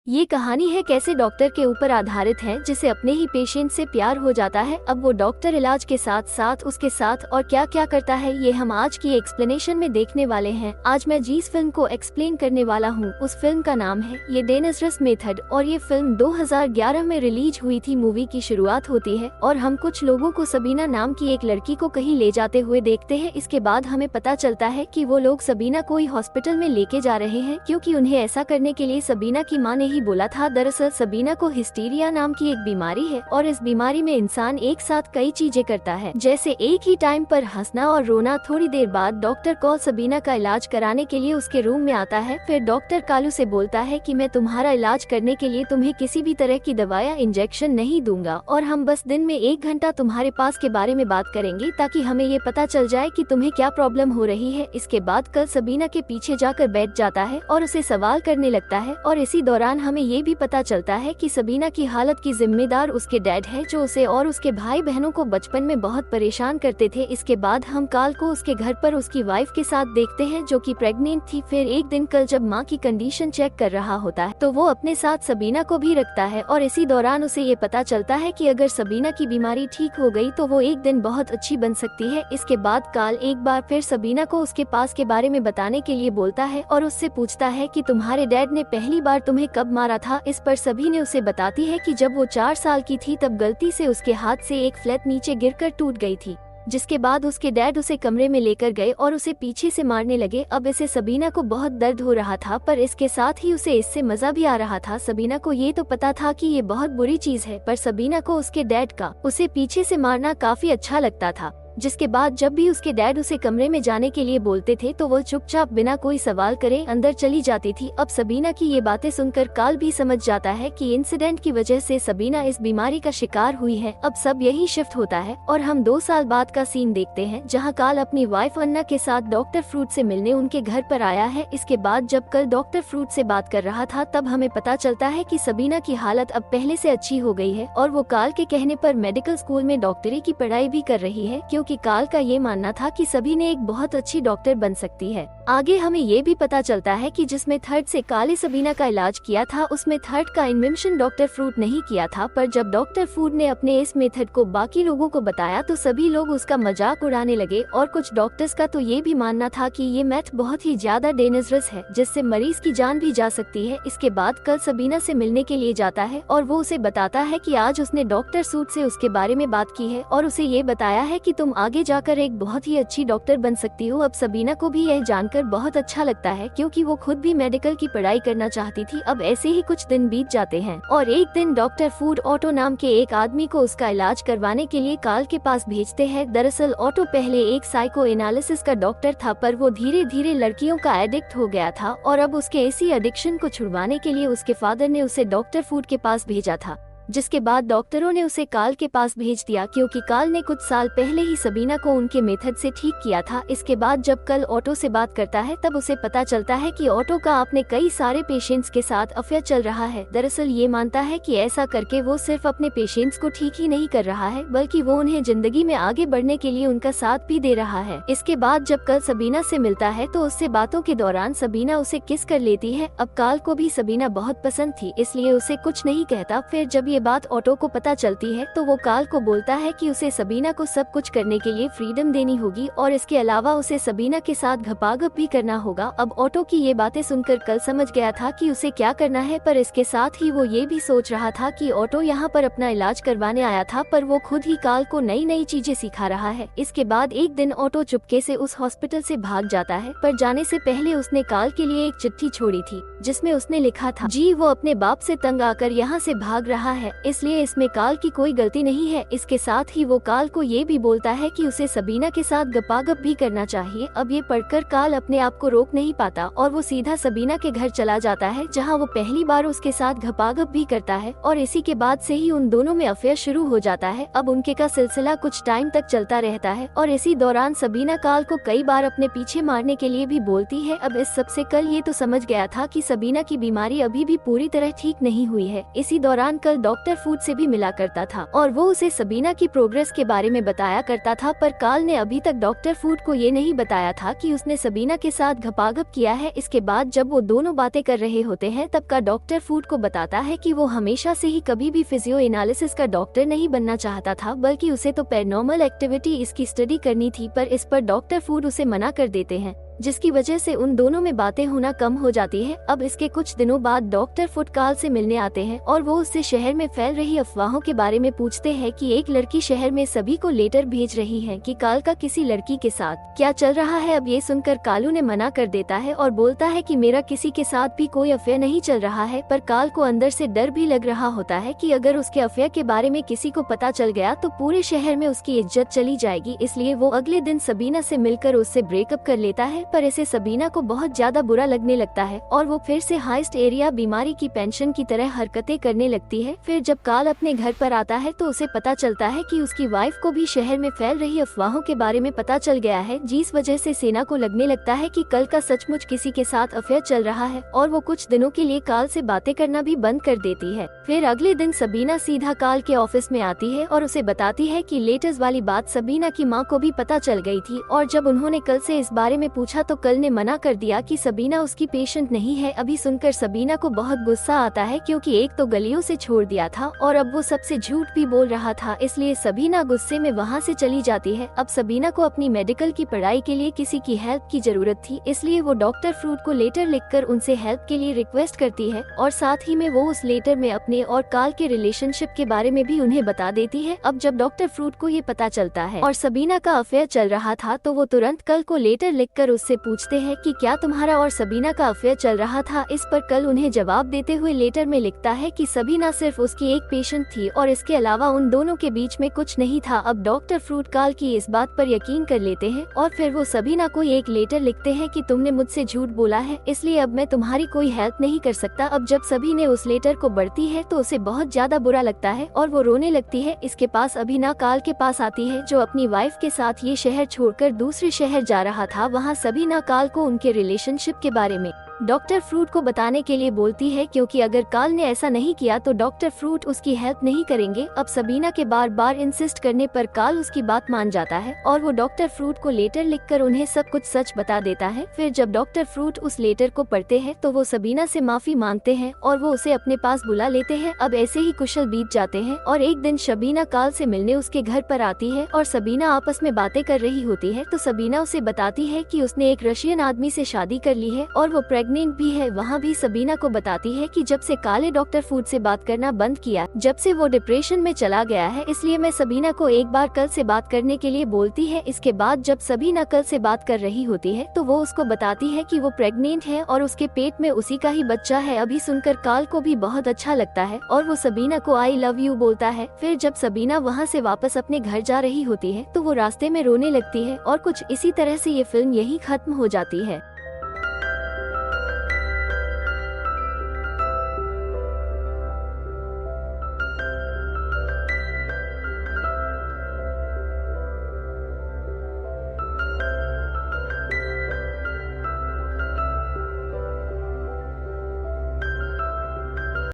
ये कहानी है कैसे डॉक्टर के ऊपर आधारित है जिसे अपने ही पेशेंट से प्यार हो जाता है। अब वो डॉक्टर इलाज के साथ साथ उसके साथ और क्या क्या करता है ये हम आज की एक्सप्लेनेशन में देखने वाले हैं। आज मैं जिस फिल्म को एक्सप्लेन करने वाला हूँ उस फिल्म का नाम है ये डेनजरस मेथड और ये फिल्म 2011 में रिलीज हुई थी। मूवी की शुरुआत होती है और हम कुछ लोगों को सबीना नाम की एक लड़की को कहीं ले जाते हुए देखते हैं। इसके बाद हमें पता चलता है कि वो लोग सबीना को ही हॉस्पिटल में लेके जा रहे हैं क्योंकि उन्हें ऐसा करने के लिए सबीना की माँ ने ही बोला था। दरअसल सबीना को हिस्टीरिया नाम की एक बीमारी है और इस बीमारी में इंसान एक साथ कई चीजें करता है, जैसे एक ही टाइम पर हंसना और रोना। थोड़ी देर बाद डॉक्टर कॉल सबीना का इलाज कराने के लिए उसके रूम में आता है। फिर डॉक्टर कालू से बोलता है कि मैं तुम्हारा इलाज करने के लिए तुम्हें किसी भी तरह की दवा या इंजेक्शन नहीं दूंगा और हम बस दिन में 1 घंटा तुम्हारे पास के बारे में बात करेंगे ताकि हमें ये पता चल जाए कि तुम्हें क्या प्रॉब्लम हो रही है। इसके बाद कल सबीना के पीछे जाकर बैठ जाता है और उसे सवाल करने लगता है और इसी दौरान हमें ये भी पता चलता है कि सबीना की हालत की जिम्मेदार उसके डैड है जो उसे और उसके भाई बहनों को बचपन में बहुत परेशान करते थे। इसके बाद हम काल को उसके घर पर उसकी वाइफ के साथ देखते हैं जो कि प्रेग्नेंट थी। फिर एक दिन कल जब माँ की कंडीशन चेक कर रहा होता है तो वो अपने साथ सबीना को भी रखता है और इसी दौरान उसे ये पता चलता है कि अगर सबीना की बीमारी ठीक हो गई तो वो एक दिन बहुत अच्छी बन सकती है। इसके बाद काल एक बार फिर सबीना को उसके पास के बारे में बताने के लिए बोलता है और उससे पूछता है कि तुम्हारे डैड ने पहली बार तुम्हें कब मारा था। इस पर सभी ने उसे बताती है कि जब वो 4 साल की थी तब गलती से उसके हाथ से एक फ्लैट नीचे गिरकर टूट गई थी, जिसके बाद उसके डैड उसे कमरे में लेकर गए और उसे पीछे से मारने लगे। अब इसे सबीना को बहुत दर्द हो रहा था पर इसके साथ ही उसे इससे मजा भी आ रहा था। सबीना को ये तो पता था कि ये बहुत बुरी चीज है पर सबीना को उसके डैड का उसे पीछे से मारना काफी अच्छा लगता था। जिसके बाद जब भी उसके डैड उसे कमरे में जाने के लिए बोलते थे तो वो चुपचाप बिना कोई सवाल करे अंदर चली जाती थी। अब सबीना की ये बातें सुनकर काल भी समझ जाता है कि इंसिडेंट की वजह से सबीना इस बीमारी का शिकार हुई है। अब सब यही शिफ्ट होता है और हम 2 साल बाद का सीन देखते हैं जहाँ काल अपनी वाइफ अन्ना के साथ डॉक्टर फ्रूट से मिलने उनके घर पर आया है। इसके बाद जब कल डॉक्टर फ्रूट से बात कर रहा था तब हमें पता चलता है कि सबीना की हालत अब पहले से अच्छी हो गई है और वो काल के कहने पर मेडिकल स्कूल में डॉक्टरी की पढ़ाई भी कर रही है क्योंकि काल का ये मानना था कि सभी ने एक बहुत अच्छी डॉक्टर बन सकती है। आगे हमें ये भी पता चलता है कि जिसमें थर्ड से काले सबीना का इलाज किया था उसमें थर्ड का इन्वेंशन डॉक्टर फ्रूट नहीं किया था, पर जब डॉक्टर फ्रूट ने अपने इस मेथड को बाकी लोगों को बताया तो सभी लोग उसका मजाक उड़ाने लगे और कुछ डॉक्टर्स का तो ये भी मानना था कि ये मेथड बहुत ही ज्यादा डेंजरस है जिससे मरीज की जान भी जा सकती है। इसके बाद कल सबीना से मिलने के लिए जाता है और वो उसे बताता है कि आज उसने डॉक्टर सूट से उसके बारे में बात की है और उसे ये बताया है कि तुम आगे जाकर एक बहुत ही अच्छी डॉक्टर बन सकती हो। अब सबीना को भी यह जानकर बहुत अच्छा लगता है क्योंकि वो खुद भी मेडिकल की पढ़ाई करना चाहती थी। अब ऐसे ही कुछ दिन बीत जाते हैं और एक दिन डॉक्टर फूड ऑटो नाम के एक आदमी को उसका इलाज करवाने के लिए काल के पास भेजते हैं। दरअसल ऑटो पहले एक साइको एनालिसिस का डॉक्टर था पर वो धीरे धीरे लड़कियों का एडिक्ट हो गया था और अब उसके इसी एडिक्शन को छुड़वाने के लिए उसके फादर ने उसे डॉक्टर फूड के पास भेजा था, जिसके बाद डॉक्टरों ने उसे काल के पास भेज दिया क्योंकि काल ने कुछ साल पहले ही सबीना को उनके मेथड से ठीक किया था। इसके बाद जब कल ऑटो से बात करता है तब उसे पता चलता है कि ऑटो का अपने कई सारे पेशेंट्स के साथ अफेयर चल रहा है। दरअसल ये मानता है कि ऐसा करके वो सिर्फ अपने पेशेंट्स को ठीक ही नहीं कर रहा है बल्कि वो उन्हें जिंदगी में आगे बढ़ने के लिए उनका साथ भी दे रहा है। इसके बाद जब कल सबीना से मिलता है तो उससे बातों के दौरान सबीना उसे किस कर लेती है। अब काल को भी सबीना बहुत पसंद थी इसलिए उसे कुछ नहीं कहता। फिर जब बात ऑटो को पता चलती है तो वो काल को बोलता है कि उसे सबीना को सब कुछ करने के लिए फ्रीडम देनी होगी और इसके अलावा उसे सबीना के साथ घपाघप भी करना होगा। अब ऑटो की ये बातें सुनकर कल समझ गया था कि उसे क्या करना है, पर इसके साथ ही वो ये भी सोच रहा था कि ऑटो यहाँ पर अपना इलाज करवाने आया था पर वो खुद ही काल को नई नई चीजें सिखा रहा है। इसके बाद एक दिन ऑटो चुपके से उस हॉस्पिटल से भाग जाता है पर जाने से पहले उसने काल के लिए एक चिट्ठी छोड़ी थी जिसमें उसने लिखा था जी वो अपने बाप से तंग आकर यहाँ से भाग रहा है इसलिए इसमें काल की कोई गलती नहीं है। इसके साथ ही वो काल को ये भी बोलता है कि उसे सबीना के साथ गपागप भी करना चाहिए। अब ये पढ़कर काल अपने आप को रोक नहीं पाता और वो सीधा सबीना के घर चला जाता है जहाँ वो पहली बार उसके साथ घपागप भी करता है और इसी के बाद से ही उन दोनों में अफेयर शुरू हो जाता है। अब उनके का सिलसिला कुछ टाइम तक चलता रहता है और इसी दौरान सबीना काल को कई बार अपने पीछे मारने के लिए भी बोलती है। अब इस सबसे कल ये तो समझ गया था कि सबीना की बीमारी अभी भी पूरी तरह ठीक नहीं हुई है। इसी दौरान कल डॉक्टर डॉक्टर फूड से भी मिला करता था और वो उसे सबीना की प्रोग्रेस के बारे में बताया करता था। पर कार्ल ने अभी तक डॉक्टर फूड को ये नहीं बताया था कि उसने सबीना के साथ घपाघप किया है। इसके बाद जब वो दोनों बातें कर रहे होते हैं तब का डॉक्टर फूड को बताता है कि वो हमेशा से ही कभी भी फिजियो एनालिसिस का डॉक्टर नहीं बनना चाहता था, बल्कि उसे तो पैरानॉर्मल एक्टिविटी इसकी स्टडी करनी थी। पर इस पर डॉक्टर फूड उसे मना कर देते हैं, जिसकी वजह से उन दोनों में बातें होना कम हो जाती है। अब इसके कुछ दिनों बाद डॉक्टर फुट कार्ल से मिलने आते हैं और वो उससे शहर में फैल रही अफवाहों के बारे में पूछते हैं कि एक लड़की शहर में सभी को लेटर भेज रही है कि कार्ल का किसी लड़की के साथ क्या चल रहा है। अब ये सुनकर कार्ल ने मना कर देता है और बोलता है कि मेरा किसी के साथ भी कोई अफेयर नहीं चल रहा है। पर कार्ल को अंदर से डर भी लग रहा होता है कि अगर उसके अफेयर के बारे में किसी को पता चल गया तो पूरे शहर में उसकी इज्जत चली जाएगी। इसलिए वो अगले दिन सबीना से मिलकर उससे ब्रेकअप कर लेता है। पर इसे सबीना को बहुत ज्यादा बुरा लगने लगता है और वो फिर से हाइस्ट एरिया बीमारी की पेंशन की तरह हरकतें करने लगती है। फिर जब कार्ल अपने घर पर आता है तो उसे पता चलता है कि उसकी वाइफ को भी शहर में फैल रही अफवाहों के बारे में पता चल गया है, जिस वजह से सेना को लगने लगता है कि कल का सचमुच किसी के साथ अफेयर चल रहा है और वो कुछ दिनों के लिए कार्ल से बातें करना भी बंद कर देती है। फिर अगले दिन सबीना सीधा कार्ल के ऑफिस में आती है और उसे बताती है कि लेटर्स वाली बात सबीना की माँ को भी पता चल गई थी और जब उन्होंने कल से इस बारे में पूछा तो कल ने मना कर दिया कि सबीना उसकी पेशेंट नहीं है। अभी सुनकर सबीना को बहुत गुस्सा आता है क्योंकि एक तो गलियों से छोड़ दिया था और अब वो सबसे झूठ भी बोल रहा था, इसलिए सबीना गुस्से में वहाँ से चली जाती है। अब सबीना को अपनी मेडिकल की पढ़ाई के लिए किसी की हेल्प की जरूरत थी, इसलिए वो डॉक्टर फ्रूट को लेटर लिखकर उनसे हेल्प के लिए रिक्वेस्ट करती है और साथ ही में वो उस लेटर में अपने और कार्ल के रिलेशनशिप के बारे में भी उन्हें बता देती है। अब जब डॉक्टर फ्रूट को ये पता चलता है और सबीना का अफेयर चल रहा था तो वो तुरंत कल को लेटर लिखकर उससे पूछते हैं कि क्या तुम्हारा और सबीना का अफेयर चल रहा था। इस पर कल उन्हें जवाब देते हुए लेटर में लिखता है कि सबीना सिर्फ उसकी एक पेशेंट थी और इसके अलावा उन दोनों के बीच में कुछ नहीं था। अब डॉक्टर फ्रूट कार्ल की इस बात पर यकीन कर लेते हैं और फिर वो सबीना को एक लेटर लिखते हैं कि तुमने मुझसे झूठ बोला है, इसलिए अब मैं तुम्हारी कोई हेल्प नहीं कर सकता। अब जब सभी ने उस लेटर को पढ़ती है तो उसे बहुत ज्यादा बुरा लगता है और वो रोने लगती है। इसके पास अभिना कार्ल के पास आती है जो अपनी वाइफ के साथ ये शहर छोड़कर दूसरे शहर जा रहा था। वहाँ सबीना कार्ल को उनके रिलेशनशिप के बारे में डॉक्टर फ्रूट को बताने के लिए बोलती है, क्योंकि अगर कार्ल ने ऐसा नहीं किया तो डॉक्टर फ्रूट उसकी हेल्प नहीं करेंगे। अब सबीना के बार बार इंसिस्ट करने पर कार्ल उसकी बात मान जाता है और वो डॉक्टर फ्रूट को लेटर लिखकर उन्हें सब कुछ सच बता देता है। फिर जब डॉक्टर फ्रूट उस लेटर को पढ़ते हैं तो वो सबीना से माफी मांगते हैं और वो उसे अपने पास बुला लेते हैं। अब ऐसे ही कुशल बीत जाते हैं और एक दिन सबीना कार्ल से मिलने उसके घर पर आती है और सबीना आपस में बातें कर रही होती है तो सबीना उसे बताती है कि उसने एक रशियन आदमी से शादी कर ली है और वो प्रेग्नेंट भी है। वहाँ भी सबीना को बताती है कि जब से काले डॉक्टर फूड से बात करना बंद किया, जब से वो डिप्रेशन में चला गया है, इसलिए मैं सबीना को एक बार कल से बात करने के लिए बोलती है। इसके बाद जब सबीना कल से बात कर रही होती है तो वो उसको बताती है कि वो प्रेग्नेंट है और उसके पेट में उसी का ही बच्चा है। अभी सुनकर कार्ल को भी बहुत अच्छा लगता है और वो सबीना को आई लव यू बोलता है। फिर जब सबीना वहाँ से वापस अपने घर जा रही होती है तो वो रास्ते में रोने लगती है और कुछ इसी तरह से ये फिल्म यही खत्म हो जाती है।